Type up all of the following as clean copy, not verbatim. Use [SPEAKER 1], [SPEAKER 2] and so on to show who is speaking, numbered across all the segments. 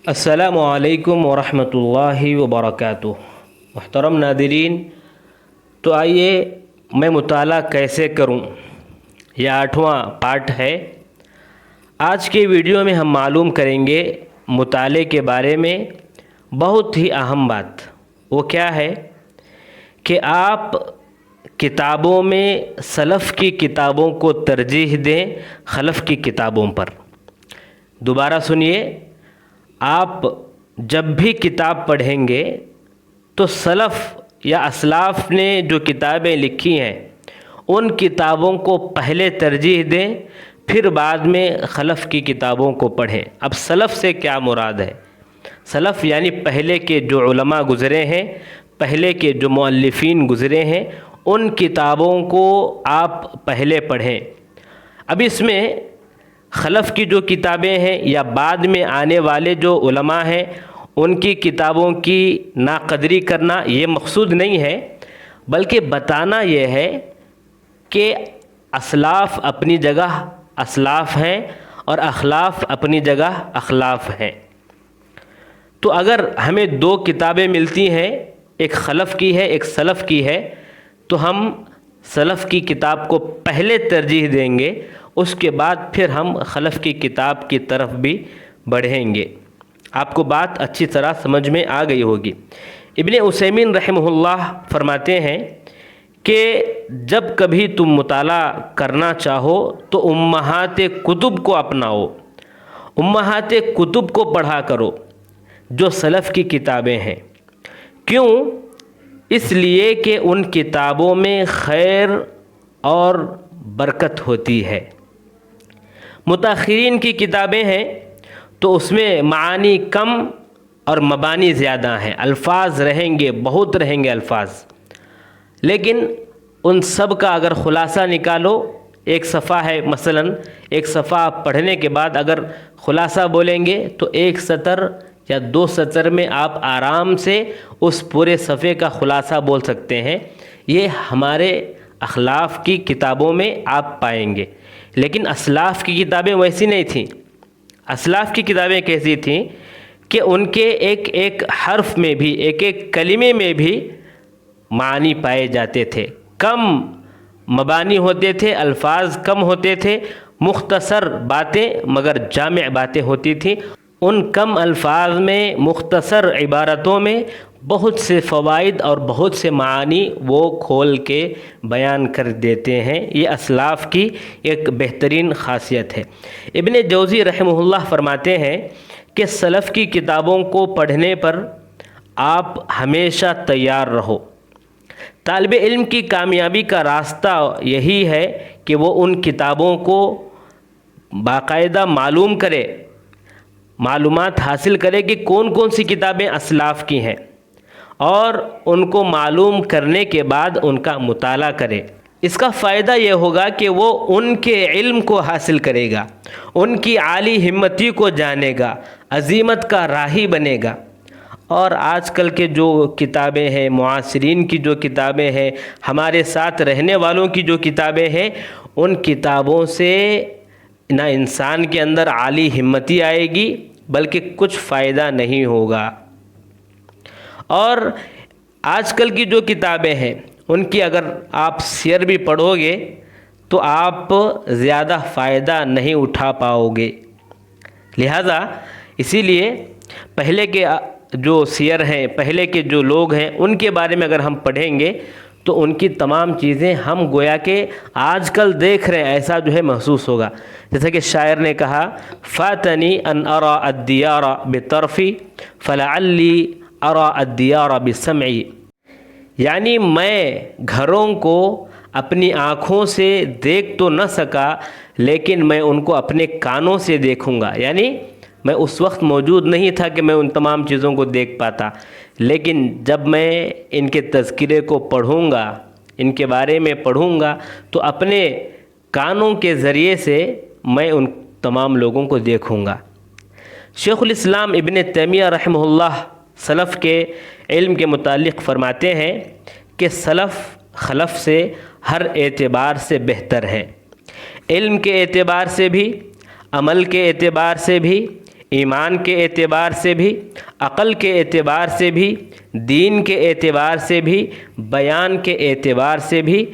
[SPEAKER 1] السلام علیکم ورحمۃ اللہ وبرکاتہ۔ محترم ناظرین، تو آئیے میں مطالعہ کیسے کروں، یہ 8واں پارٹ ہے۔ آج کے ویڈیو میں ہم معلوم کریں گے مطالعے کے بارے میں بہت ہی اہم بات۔ وہ کیا ہے کہ آپ کتابوں میں سلف کی کتابوں کو ترجیح دیں خلف کی کتابوں پر۔ دوبارہ سنیے، آپ جب بھی کتاب پڑھیں گے تو سلف یا اسلاف نے جو کتابیں لکھی ہیں ان کتابوں کو پہلے ترجیح دیں، پھر بعد میں خلف کی کتابوں کو پڑھیں۔ اب سلف سے کیا مراد ہے؟ سلف یعنی پہلے کے جو علماء گزرے ہیں، پہلے کے جو مؤلفین گزرے ہیں، ان کتابوں کو آپ پہلے پڑھیں۔ اب اس میں خلف کی جو کتابیں ہیں یا بعد میں آنے والے جو علماء ہیں ان کی کتابوں کی ناقدری کرنا یہ مقصود نہیں ہے، بلکہ بتانا یہ ہے کہ اسلاف اپنی جگہ اسلاف ہیں اور اخلاف اپنی جگہ اخلاف ہیں۔ تو اگر ہمیں 2 کتابیں ملتی ہیں، ایک خلف کی ہے ایک سلف کی ہے، تو ہم سلف کی کتاب کو پہلے ترجیح دیں گے، اس کے بعد پھر ہم خلف کی کتاب کی طرف بھی بڑھیں گے۔ آپ کو بات اچھی طرح سمجھ میں آ گئی ہوگی۔ ابن عثیمین رحمہ اللہ فرماتے ہیں کہ جب کبھی تم مطالعہ کرنا چاہو تو امہات کتب کو اپناؤ، امہات کتب کو پڑھا کرو جو سلف کی کتابیں ہیں۔ کیوں؟ اس لیے کہ ان کتابوں میں خیر اور برکت ہوتی ہے۔ متاخرین کی کتابیں ہیں تو اس میں معانی کم اور مبانی زیادہ ہیں، الفاظ رہیں گے، بہت رہیں گے الفاظ، لیکن ان سب کا اگر خلاصہ نکالو، ایک صفحہ ہے، مثلا ایک صفحہ پڑھنے کے بعد اگر خلاصہ بولیں گے تو 1 سطر یا 2 سطر میں آپ آرام سے اس پورے صفحے کا خلاصہ بول سکتے ہیں۔ یہ ہمارے اخلاف کی کتابوں میں آپ پائیں گے، لیکن اسلاف کی کتابیں ویسی نہیں تھیں۔ اسلاف کی کتابیں کیسی تھیں کہ ان کے ایک ایک حرف میں بھی، ایک ایک کلمے میں بھی معنی پائے جاتے تھے، کم مبانی ہوتے تھے، الفاظ کم ہوتے تھے، مختصر باتیں مگر جامع باتیں ہوتی تھیں۔ ان کم الفاظ میں، مختصر عبارتوں میں بہت سے فوائد اور بہت سے معانی وہ کھول کے بیان کر دیتے ہیں۔ یہ اسلاف کی ایک بہترین خاصیت ہے۔ ابن جوزی رحمہ اللہ فرماتے ہیں کہ سلف کی کتابوں کو پڑھنے پر آپ ہمیشہ تیار رہو۔ طالب علم کی کامیابی کا راستہ یہی ہے کہ وہ ان کتابوں کو باقاعدہ معلوم کرے، معلومات حاصل کرے کہ کون کون سی کتابیں اسلاف کی ہیں، اور ان کو معلوم کرنے کے بعد ان کا مطالعہ کرے۔ اس کا فائدہ یہ ہوگا کہ وہ ان کے علم کو حاصل کرے گا، ان کی عالی ہمتی کو جانے گا، عزیمت کا راہی بنے گا۔ اور آج کل کے جو کتابیں ہیں، معاصرین کی جو کتابیں ہیں، ہمارے ساتھ رہنے والوں کی جو کتابیں ہیں، ان کتابوں سے نہ انسان کے اندر عالی ہمتی آئے گی بلکہ کچھ فائدہ نہیں ہوگا۔ اور آج کل کی جو کتابیں ہیں ان کی اگر آپ سیر بھی پڑھو گے تو آپ زیادہ فائدہ نہیں اٹھا پاؤ گے۔ لہذا اسی لیے پہلے کے جو سیر ہیں، پہلے کے جو لوگ ہیں، ان کے بارے میں اگر ہم پڑھیں گے تو ان کی تمام چیزیں ہم گویا کہ آج کل دیکھ رہے ہیں، ایسا جو ہے محسوس ہوگا۔ جیسا کہ شاعر نے کہا، فاتنی ان ارى الدیار بطرفی فلعلی ارى الدیار بسمعی، یعنی میں گھروں کو اپنی آنکھوں سے دیکھ تو نہ سکا لیکن میں ان کو اپنے کانوں سے دیکھوں گا۔ یعنی میں اس وقت موجود نہیں تھا کہ میں ان تمام چیزوں کو دیکھ پاتا، لیکن جب میں ان کے تذکرے کو پڑھوں گا، ان کے بارے میں پڑھوں گا، تو اپنے کانوں کے ذریعے سے میں ان تمام لوگوں کو دیکھوں گا۔ شیخ الاسلام ابن تیمیہ رحمہ اللہ سلف کے علم کے متعلق فرماتے ہیں کہ سلف خلف سے ہر اعتبار سے بہتر ہے، علم کے اعتبار سے بھی، عمل کے اعتبار سے بھی، ایمان کے اعتبار سے بھی، عقل کے اعتبار سے بھی، دین کے اعتبار سے بھی، بیان کے اعتبار سے بھی،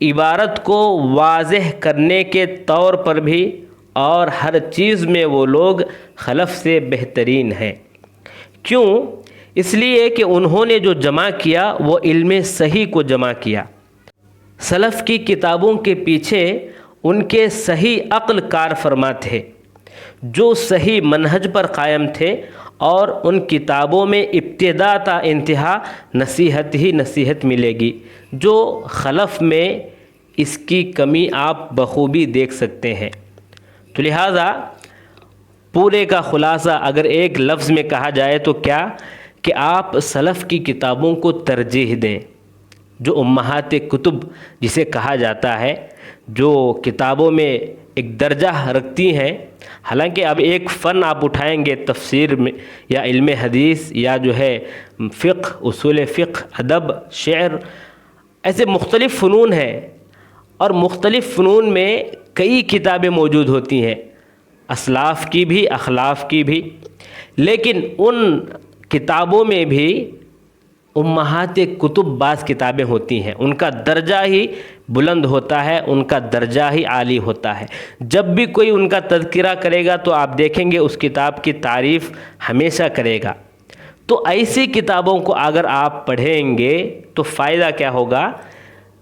[SPEAKER 1] عبارت کو واضح کرنے کے طور پر بھی، اور ہر چیز میں وہ لوگ خلف سے بہترین ہیں۔ کیوں؟ اس لیے کہ انہوں نے جو جمع کیا وہ علم صحیح کو جمع کیا۔ سلف کی کتابوں کے پیچھے ان کے صحیح عقل کار فرما تھے، جو صحیح منہج پر قائم تھے، اور ان کتابوں میں ابتدا تا انتہا نصیحت ہی نصیحت ملے گی، جو خلف میں اس کی کمی آپ بخوبی دیکھ سکتے ہیں۔ تو لہٰذا پورے کا خلاصہ اگر ایک لفظ میں کہا جائے تو کیا کہ آپ سلف کی کتابوں کو ترجیح دیں، جو امہات کتب جسے کہا جاتا ہے، جو کتابوں میں ایک درجہ رکھتی ہیں۔ حالانکہ اب ایک فن آپ اٹھائیں گے تفسیر میں یا علم حدیث یا جو ہے فقہ، اصول فقہ، ادب، شعر، ایسے مختلف فنون ہیں، اور مختلف فنون میں کئی کتابیں موجود ہوتی ہیں، اسلاف کی بھی، اخلاف کی بھی، لیکن ان کتابوں میں بھی امہات کتب بعض کتابیں ہوتی ہیں، ان کا درجہ ہی بلند ہوتا ہے، ان کا درجہ ہی عالی ہوتا ہے۔ جب بھی کوئی ان کا تذکرہ کرے گا تو آپ دیکھیں گے اس کتاب کی تعریف ہمیشہ کرے گا۔ تو ایسی کتابوں کو اگر آپ پڑھیں گے تو فائدہ کیا ہوگا؟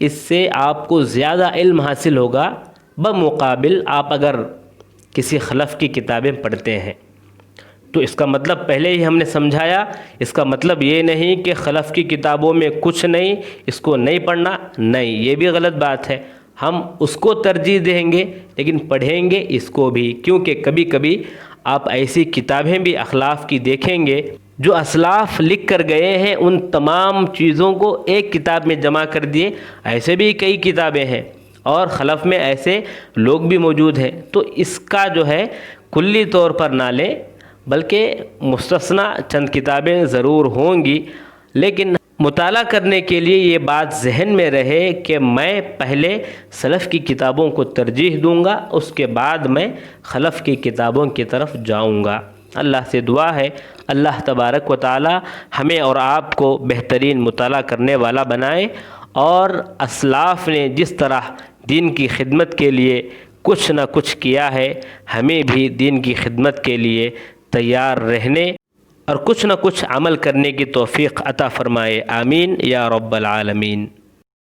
[SPEAKER 1] اس سے آپ کو زیادہ علم حاصل ہوگا بمقابل آپ اگر کسی خلف کی کتابیں پڑھتے ہیں۔ تو اس کا مطلب پہلے ہی ہم نے سمجھایا، اس کا مطلب یہ نہیں کہ خلف کی کتابوں میں کچھ نہیں، اس کو نہیں پڑھنا، نہیں، یہ بھی غلط بات ہے۔ ہم اس کو ترجیح دیں گے لیکن پڑھیں گے اس کو بھی، کیونکہ کبھی کبھی آپ ایسی کتابیں بھی اخلاف کی دیکھیں گے جو اسلاف لکھ کر گئے ہیں، ان تمام چیزوں کو ایک کتاب میں جمع کر دیے۔ ایسے بھی کئی کتابیں ہیں اور خلف میں ایسے لوگ بھی موجود ہیں۔ تو اس کا جو ہے کلی طور پر نہ لیں، بلکہ مستثنی چند کتابیں ضرور ہوں گی، لیکن مطالعہ کرنے کے لیے یہ بات ذہن میں رہے کہ میں پہلے سلف کی کتابوں کو ترجیح دوں گا، اس کے بعد میں خلف کی کتابوں کی طرف جاؤں گا۔ اللہ سے دعا ہے اللہ تبارک و تعالی ہمیں اور آپ کو بہترین مطالعہ کرنے والا بنائے، اور اسلاف نے جس طرح دین کی خدمت کے لیے کچھ نہ کچھ کیا ہے، ہمیں بھی دین کی خدمت کے لیے تیار رہنے اور کچھ نہ کچھ عمل کرنے کی توفیق عطا فرمائے، آمین یا رب العالمین۔